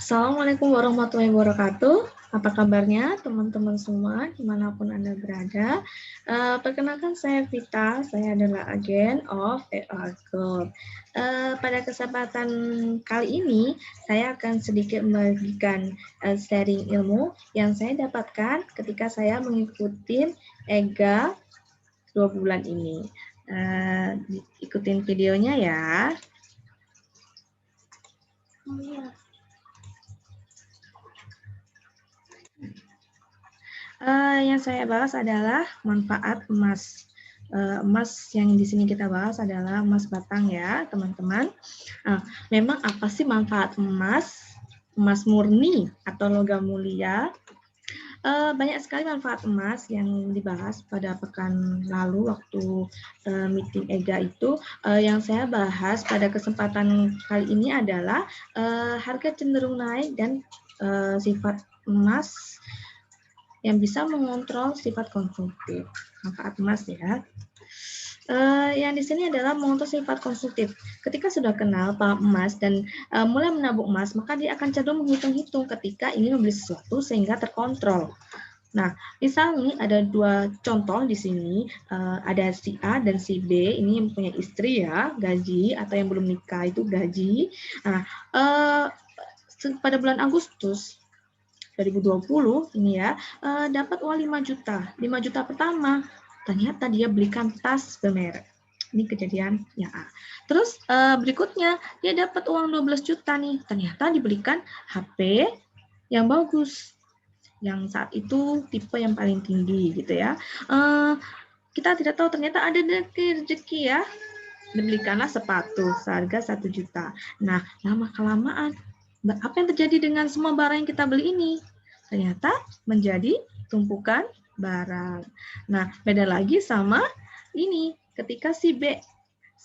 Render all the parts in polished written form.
Assalamualaikum warahmatullahi wabarakatuh. Apa kabarnya teman-teman semua, dimanapun Anda berada? Perkenalkan saya Vita, saya adalah agen of AR Group. Pada kesempatan kali ini, saya akan sedikit membagikan sharing ilmu yang saya dapatkan ketika saya mengikuti EGA 2 bulan ini. Ikutin videonya ya. Oh, iya. Yang saya bahas adalah manfaat emas. Emas yang di sini kita bahas adalah emas batang ya, teman-teman. Memang apa sih manfaat emas? Emas murni atau logam mulia? Banyak sekali manfaat emas yang dibahas pada pekan lalu waktu meeting EGA itu. Yang saya bahas pada kesempatan kali ini adalah harga cenderung naik dan sifat emas yang bisa mengontrol sifat konsumtif. Manfaat emas ya. Yang di sini adalah mengontrol sifat konsumtif. Ketika sudah kenal paham emas dan mulai menabung emas, maka dia akan cenderung menghitung-hitung ketika ingin membeli sesuatu sehingga terkontrol. Nah, misalnya ada dua contoh di sini, ada si A dan si B, ini yang punya istri ya, gaji, atau yang belum nikah itu gaji. Nah, pada bulan Agustus 2020 ini ya, dapat uang 5 juta. 5 juta pertama, ternyata dia belikan tas bermerek. Ini kejadian yang A. Terus berikutnya, dia dapat uang 12 juta nih. Ternyata dibelikan HP yang bagus. Yang saat itu tipe yang paling tinggi gitu ya. Kita tidak tahu ternyata ada rezeki ya. Dibelikanlah sepatu seharga 1 juta. Nah, lama-kelamaan apa yang terjadi dengan semua barang yang kita beli ini? Ternyata menjadi tumpukan barang. Nah, beda lagi sama ini. Ketika si B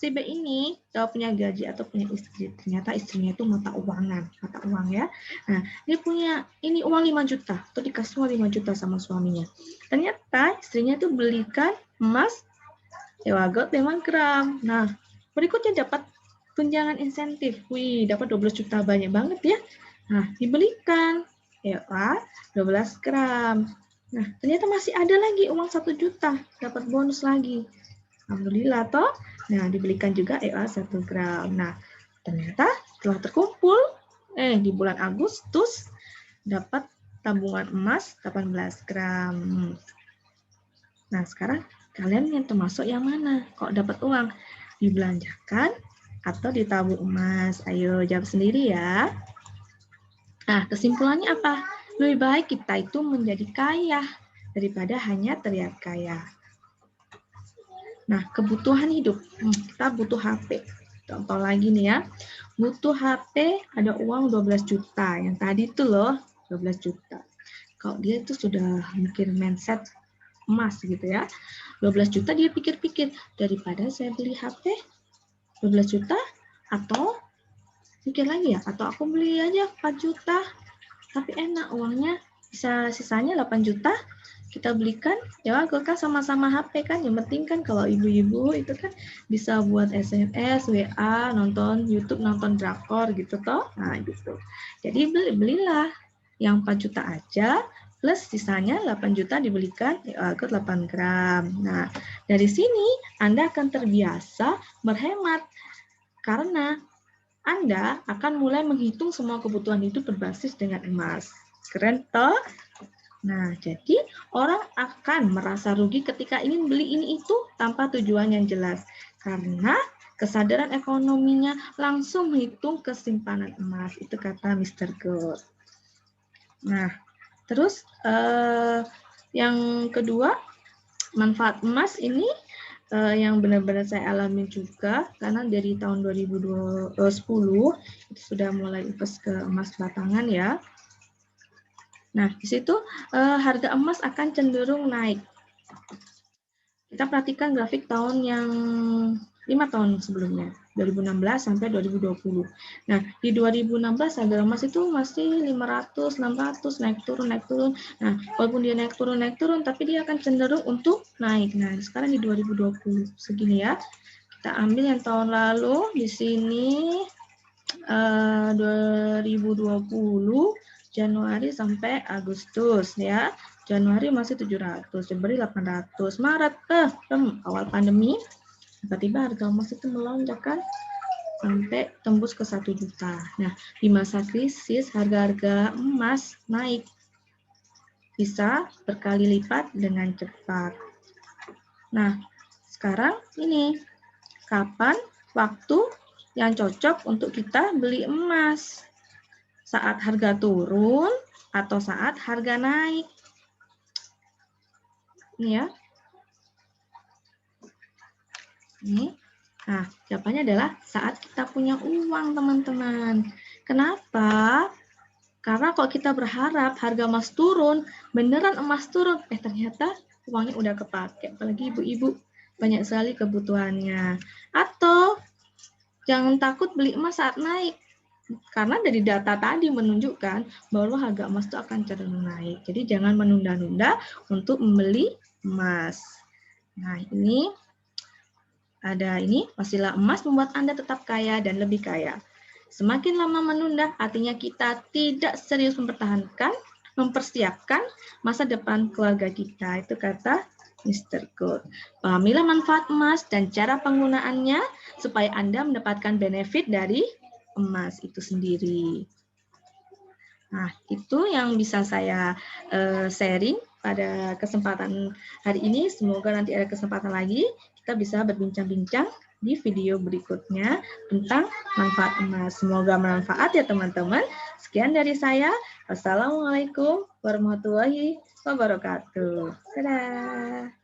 ini punya gaji atau punya istri, ternyata istrinya itu mata uang ya. Nah, dia punya ini uang 5 juta, atau dikasih uang 5 juta sama suaminya. Ternyata istrinya itu belikan emas Ewagot 5 gram. Nah, berikutnya dapat tunjangan insentif. Wih, dapat 12 juta, banyak banget ya. Nah, dibelikan EWA 12 gram. Nah, ternyata masih ada lagi uang 1 juta, dapat bonus lagi. Alhamdulillah toh. Nah, dibelikan juga EWA 1 gram. Nah, ternyata setelah terkumpul, di bulan Agustus dapat tabungan emas 18 gram. Nah, sekarang kalian yang termasuk yang mana? Kok dapat uang? Dibelanjakan atau ditabung emas? Ayo jawab sendiri ya. Nah, kesimpulannya apa? Lebih baik kita itu menjadi kaya daripada hanya terlihat kaya. Nah, kebutuhan hidup. Kita butuh HP. Contoh lagi nih ya. Butuh HP, ada uang 12 juta. Yang tadi itu loh, 12 juta. Kalau dia itu sudah mikir mindset emas gitu ya. 12 juta dia pikir-pikir, daripada saya beli HP 12 juta atau pikir lagi ya, atau aku beli aja 4 juta tapi enak uangnya, bisa sisanya 8 juta kita belikan ya, kan sama-sama HP kan, yang penting kan kalau ibu-ibu itu kan bisa buat SMS, WA, nonton YouTube, nonton drakor gitu toh. Nah gitu, jadi belilah yang 4 juta aja plus sisanya 8 juta dibelikan ke 8 gram. Nah, dari sini Anda akan terbiasa berhemat karena Anda akan mulai menghitung semua kebutuhan hidup berbasis dengan emas. Keren toh? Nah, jadi orang akan merasa rugi ketika ingin beli ini itu tanpa tujuan yang jelas. Karena kesadaran ekonominya langsung menghitung kesimpanan emas. Itu kata Mr. Gold. Nah, terus yang kedua, manfaat emas ini yang benar-benar saya alami juga, karena dari tahun 2010 itu sudah mulai invest ke emas batangan ya. Nah, di situ harga emas akan cenderung naik. Kita perhatikan grafik tahun yang 5 tahun sebelumnya, 2016 sampai 2020. Nah, di 2016 harga emas itu masih 500, 600, naik turun. Nah, walaupun dia naik turun, tapi dia akan cenderung untuk naik. Nah, sekarang di 2020 segini ya. Kita ambil yang tahun lalu, di sini 2020 Januari sampai Agustus ya. Januari masih 700, Februari 800, Maret awal pandemi tiba-tiba harga emas itu melonjak kan sampai tembus ke 1 juta. Nah, di masa krisis harga-harga emas naik bisa berkali lipat dengan cepat. Nah, sekarang ini kapan waktu yang cocok untuk kita beli emas? Saat harga turun atau saat harga naik? Ini ya. Ini. Nah, jawabannya adalah saat kita punya uang, teman-teman. Kenapa? Karena kalau kita berharap harga emas turun, beneran emas turun, ternyata uangnya udah kepake. Apalagi ibu-ibu, banyak sekali kebutuhannya. Atau jangan takut beli emas saat naik. Karena dari data tadi menunjukkan bahwa harga emas itu akan cenderung naik. Jadi jangan menunda-nunda untuk membeli emas. Nah, ini ada pastilah emas membuat Anda tetap kaya dan lebih kaya. Semakin lama menunda, artinya kita tidak serius mempersiapkan masa depan keluarga kita. Itu kata Mr. Good. Pahamilah manfaat emas dan cara penggunaannya supaya Anda mendapatkan benefit dari emas itu sendiri. Nah, itu yang bisa saya sharing pada kesempatan hari ini. Semoga nanti ada kesempatan lagi kita bisa berbincang-bincang di video berikutnya tentang manfaat emas. Semoga bermanfaat ya teman-teman. Sekian dari saya. Wassalamualaikum warahmatullahi wabarakatuh. Dadah.